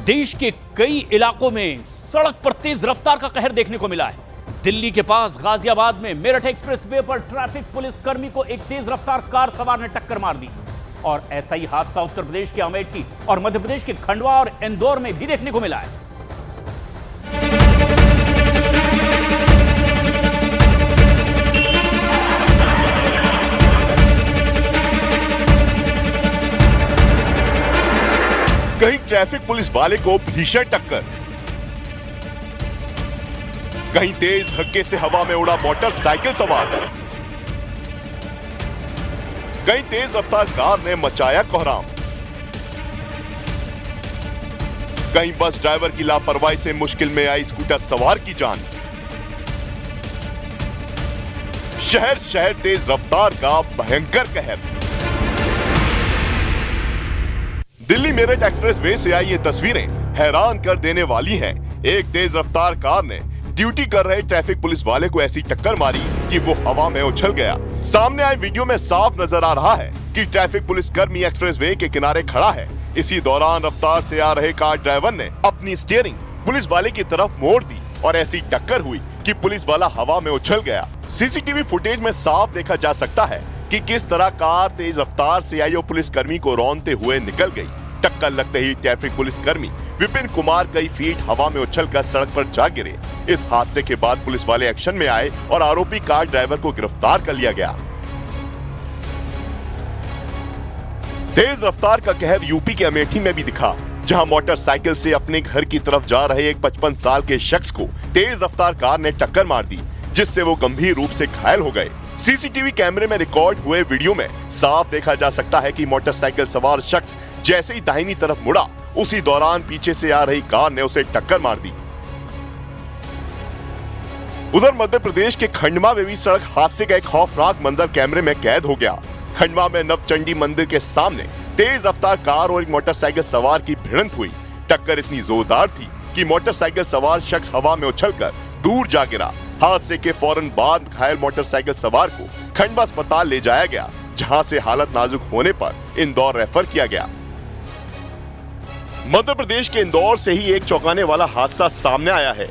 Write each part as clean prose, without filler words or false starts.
देश के कई इलाकों में सड़क पर तेज रफ्तार का कहर देखने को मिला है। दिल्ली के पास गाजियाबाद में मेरठ एक्सप्रेसवे पर ट्रैफिक पुलिस कर्मी को एक तेज रफ्तार कार सवार ने टक्कर मार दी। और ऐसा ही हादसा उत्तर प्रदेश के अमेठी और मध्य प्रदेश के खंडवा और इंदौर में भी देखने को मिला है। कहीं ट्रैफिक पुलिस वाले को भीषण टक्कर, कहीं तेज धक्के से हवा में उड़ा मोटरसाइकिल सवार, कहीं तेज रफ्तार कार ने मचाया कोहराम, कहीं बस ड्राइवर की लापरवाही से मुश्किल में आई स्कूटर सवार की जान। शहर शहर तेज रफ्तार का भयंकर कहर। दिल्ली मेरठ एक्सप्रेसवे से आई ये तस्वीरें हैरान कर देने वाली हैं। एक तेज रफ्तार कार ने ड्यूटी कर रहे ट्रैफिक पुलिस वाले को ऐसी टक्कर मारी कि वो हवा में उछल गया। सामने आए वीडियो में साफ नजर आ रहा है कि ट्रैफिक पुलिस कर्मी एक्सप्रेसवे के किनारे खड़ा है। इसी दौरान रफ्तार से आ रहे कार ड्राइवर ने अपनी स्टीयरिंग पुलिस वाले की तरफ मोड़ दी और ऐसी टक्कर हुई कि पुलिस वाला हवा में उछल गया। सीसीटीवी फुटेज में साफ देखा जा सकता है कि किस तरह कार तेज रफ्तार से आई और पुलिस कर्मी को रौंदते हुए निकल गई। टक्कर लगते ही ट्रैफिक पुलिस कर्मी विपिन कुमार कई फीट हवा में उछलकर सड़क पर जा गिरे। इस हादसे के बाद पुलिस वाले एक्शन में आए और आरोपी कार ड्राइवर को गिरफ्तार कर लिया गया। तेज रफ्तार का कहर यूपी के अमेठी में भी दिखा, जहां मोटरसाइकिल से अपने घर की तरफ जा रहे एक 55 साल के शख्स को तेज रफ्तार कार ने टक्कर मार दी, जिससे वो गंभीर रूप से घायल हो गए। सीसीटीवी कैमरे में रिकॉर्ड हुए वीडियो में साफ देखा जा सकता है कि मोटरसाइकिल सवार शख्स जैसे ही दाहिनी तरफ मुड़ा, उसी दौरान पीछे से आ रही कार ने उसे टक्कर मार दी। उधर मध्य प्रदेश के खंडवा में भी सड़क हादसे का एक खौफनाक मंजर कैमरे में कैद हो गया। खंडवा में नवचंडी मंदिर के सामने तेज रफ्तार कार और एक मोटरसाइकिल सवार की भिड़ंत हुई। टक्कर इतनी जोरदार थी कि मोटरसाइकिल सवार शख्स हवा में उछलकर दूर जा गिरा। हादसे के फौरन बाद घायल मोटरसाइकिल सवार को खंडवा अस्पताल ले जाया गया, जहां से हालत नाजुक होने पर इंदौर रेफर किया गया। मध्य प्रदेश के इंदौर से ही एक चौंकाने वाला हादसा सामने आया है।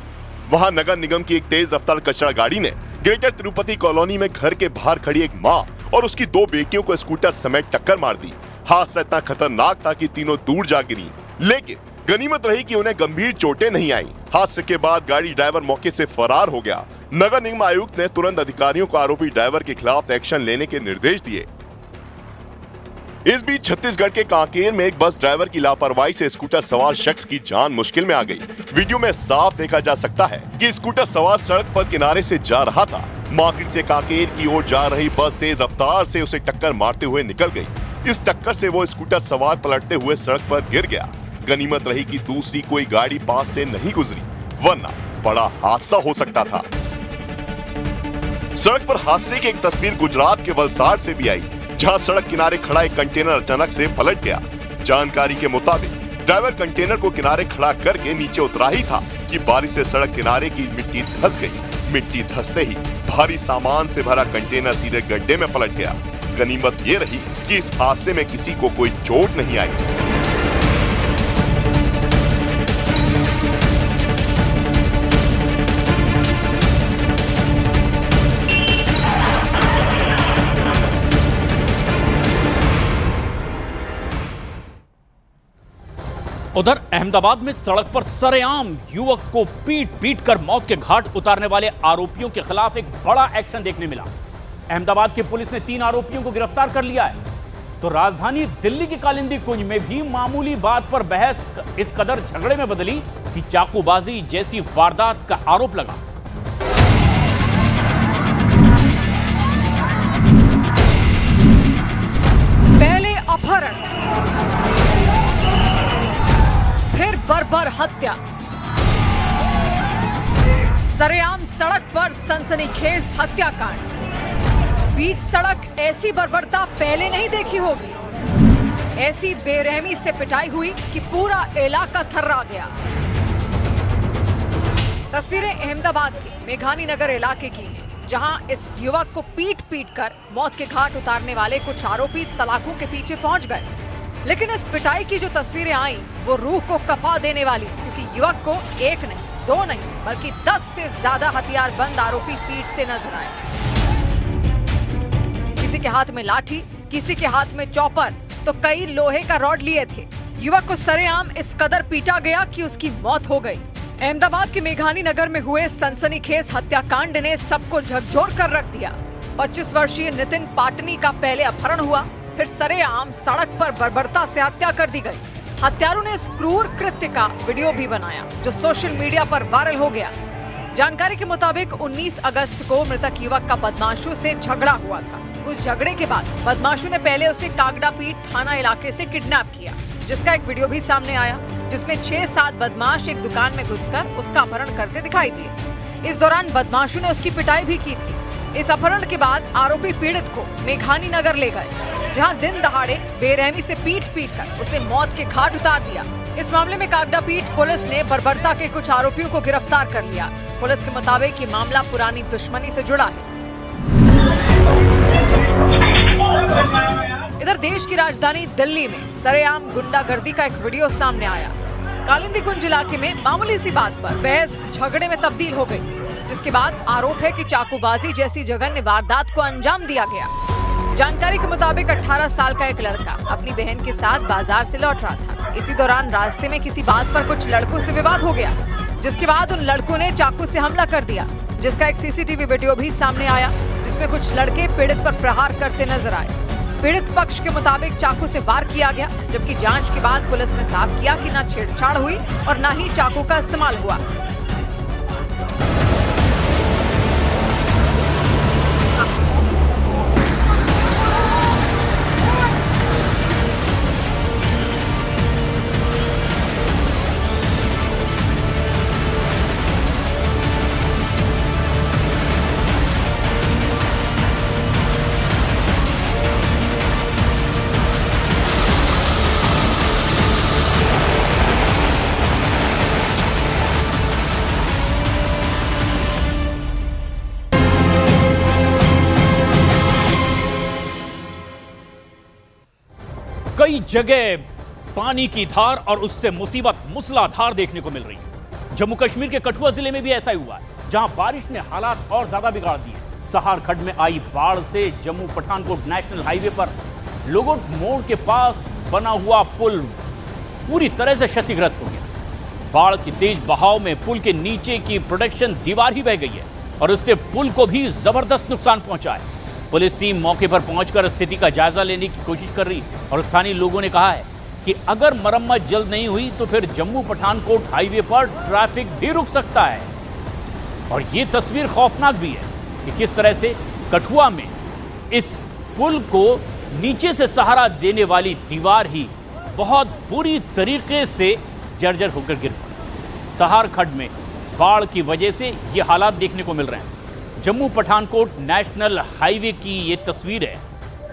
वहां नगर निगम की एक तेज रफ्तार कचरा गाड़ी ने ग्रेटर तिरुपति कॉलोनी में घर के बाहर खड़ी एक मां और उसकी 2 बेटियों को स्कूटर समेत टक्कर मार दी। हादसा इतना खतरनाक था कि तीनों दूर जा गिरी, लेकिन गनीमत रही कि उन्हें गंभीर चोटें नहीं आई। हादसे के बाद गाड़ी ड्राइवर मौके से फरार हो गया। नगर निगम आयुक्त ने तुरंत अधिकारियों को आरोपी ड्राइवर के खिलाफ एक्शन लेने के निर्देश दिए। इस बीच छत्तीसगढ़ के कांकेर में एक बस ड्राइवर की लापरवाही से स्कूटर सवार शख्स की जान मुश्किल में आ गई। वीडियो में साफ देखा जा सकता है कि स्कूटर सवार सड़क पर किनारे से जा रहा था। मार्केट से कांकेर की ओर जा रही बस तेज रफ्तार से उसे टक्कर मारते हुए निकल गई। इस टक्कर से वो स्कूटर सवार पलटते हुए सड़क पर गिर गया। गनीमत रही कि दूसरी कोई गाड़ी पास से नहीं गुजरी, वरना बड़ा हादसा हो सकता था। सड़क पर हादसे की एक तस्वीर गुजरात के वलसाड से भी आई, जहां सड़क किनारे खड़ा एक कंटेनर अचानक से पलट गया। जानकारी के मुताबिक ड्राइवर कंटेनर को किनारे खड़ा करके नीचे उतरा ही था कि बारिश से सड़क किनारे की मिट्टी धंस गई। मिट्टी धंसते ही भारी सामान से भरा कंटेनर सीधे गड्ढे में पलट गया। गनीमत ये रही कि इस हादसे में किसी को कोई चोट नहीं आई। उधर अहमदाबाद में सड़क पर सरेआम युवक को पीट पीट कर मौत के घाट उतारने वाले आरोपियों के खिलाफ एक बड़ा एक्शन देखने मिला। अहमदाबाद की पुलिस ने 3 आरोपियों को गिरफ्तार कर लिया है। तो राजधानी दिल्ली की कालिंदी कुंज में भी मामूली बात पर बहस इस कदर झगड़े में बदली कि चाकूबाजी जैसी वारदात का आरोप लगा। पहले अपहरण, फिर बर्बर हत्या। सरेआम सड़क पर सनसनीखेज हत्याकांड। बीच सड़क ऐसी बर्बरता पहले नहीं देखी होगी। ऐसी बेरहमी से पिटाई हुई कि पूरा इलाका थर्रा गया। तस्वीरें अहमदाबाद के मेघानी नगर इलाके की हैं, जहां इस युवक को पीट पीट कर मौत के घाट उतारने वाले कुछ आरोपी सलाखों के पीछे पहुंच गए। लेकिन इस पिटाई की जो तस्वीरें आई वो रूह को कपा देने वाली, क्योंकि युवक को एक नहीं, दो नहीं, बल्कि 10 से ज्यादा हथियार बंद आरोपी पीटते नजर आए। किसी के हाथ में लाठी, किसी के हाथ में चॉपर, तो कई लोहे का रॉड लिए थे। युवक को सरेआम इस कदर पीटा गया कि उसकी मौत हो गई। अहमदाबाद के मेघानी नगर में हुए सनसनीखेज हत्याकांड ने सबको झकझोर कर रख दिया। 25 वर्षीय नितिन पाटनी का पहले अपहरण हुआ, फिर सरेआम सड़क पर बर्बरता से हत्या कर दी गई। हत्यारों ने इस क्रूर कृत्य का वीडियो भी बनाया, जो सोशल मीडिया पर वायरल हो गया। जानकारी के मुताबिक 19 अगस्त को मृतक युवक का बदमाशों से झगड़ा हुआ था। उस झगड़े के बाद बदमाशों ने पहले उसे कागड़ापीट थाना इलाके से किडनैप किया, जिसका एक वीडियो भी सामने आया, जिसमें 6-7 बदमाश एक दुकान में घुसकर उसका अपहरण करते दिखाई दिए। इस दौरान बदमाशों ने उसकी पिटाई भी की थी। इस अपहरण के बाद आरोपी पीड़ित को मेघानी नगर ले गए, जहां दिन दहाड़े बेरहमी से पीट कर उसे मौत के घाट उतार दिया। इस मामले में कागड़ापीट पुलिस ने बर्बरता के कुछ आरोपियों को गिरफ्तार कर लिया। पुलिस के मुताबिक ये मामला पुरानी दुश्मनी से जुड़ा है। इधर देश की राजधानी दिल्ली में सरेआम गुंडागर्दी का एक वीडियो सामने आया। कालिंदी कुंज इलाके में मामूली सी बात पर बहस झगड़े में तब्दील हो गई, जिसके बाद आरोप है कि चाकूबाजी जैसी जघन्य वारदात को अंजाम दिया गया। जानकारी के मुताबिक 18 साल का एक लड़का अपनी बहन के साथ बाजार से लौट रहा था। इसी दौरान रास्ते में किसी बात पर कुछ लड़कों से विवाद हो गया, जिसके बाद उन लड़कों ने चाकू से हमला कर दिया, जिसका एक सीसीटीवी वीडियो भी सामने आया, जिसमें कुछ लड़के पीड़ित पर प्रहार करते नजर आए। पीड़ित पक्ष के मुताबिक चाकू से वार किया गया, जबकि जांच के बाद पुलिस ने साफ किया कि न छेड़छाड़ हुई और न ही चाकू का इस्तेमाल हुआ। कई जगह पानी की धार और उससे मुसीबत मूसलाधार देखने को मिल रही है। जम्मू कश्मीर के कठुआ जिले में भी ऐसा ही हुआ है, जहां बारिश ने हालात और ज्यादा बिगाड़ दिए। सहार खड्ड में आई बाढ़ से जम्मू पठानकोट नेशनल हाईवे पर लोगोट मोड़ के पास बना हुआ पुल पूरी तरह से क्षतिग्रस्त हो गया। बाढ़ की तेज बहाव में पुल के नीचे की प्रोटेक्शन दीवार ही बह गई है और उससे पुल को भी जबरदस्त नुकसान पहुंचा है। पुलिस टीम मौके पर पहुंचकर स्थिति का जायजा लेने की कोशिश कर रही है और स्थानीय लोगों ने कहा है कि अगर मरम्मत जल्द नहीं हुई तो फिर जम्मू पठानकोट हाईवे पर ट्रैफिक भी रुक सकता है। और ये तस्वीर खौफनाक भी है कि किस तरह से कठुआ में इस पुल को नीचे से सहारा देने वाली दीवार ही बहुत बुरी तरीके से जर्जर होकर गिर पड़ी। सहार खड्ड में बाढ़ की वजह से ये हालात देखने को मिल रहे हैं। जम्मू पठानकोट नेशनल हाईवे की ये तस्वीर है।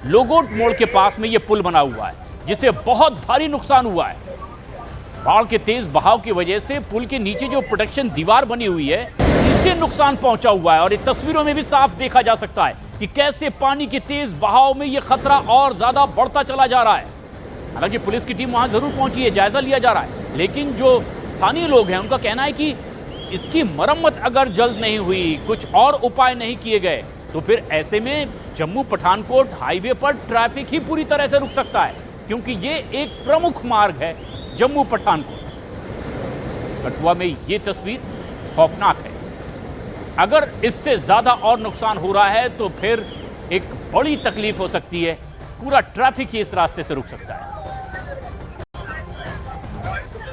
लोगोट मोड़ के पास में ये पुल बना हुआ है, जिसे बहुत भारी नुकसान हुआ है। बाढ़ के तेज बहाव की वजह से पुल के नीचे जो प्रोटेक्शन दीवार बनी हुई है, इससे नुकसान पहुंचा हुआ है। और इन तस्वीरों में भी साफ देखा जा सकता है कि कैसे पानी के तेज बहाव में ये खतरा और ज्यादा बढ़ता चला जा रहा है। हालांकि पुलिस की टीम वहां जरूर पहुंची है, जायजा लिया जा रहा है, लेकिन जो स्थानीय लोग हैं उनका कहना है कि इसकी मरम्मत अगर जल्द नहीं हुई, कुछ और उपाय नहीं किए गए, तो फिर ऐसे में जम्मू पठानकोट हाईवे पर ट्रैफिक ही पूरी तरह से रुक सकता है, क्योंकि ये एक प्रमुख मार्ग है जम्मू पठानकोट। कठुआ में ये तस्वीर खौफनाक है। अगर इससे ज्यादा और नुकसान हो रहा है तो फिर एक बड़ी तकलीफ हो सकती है। पूरा ट्रैफिक ही इस रास्ते से रुक सकता है।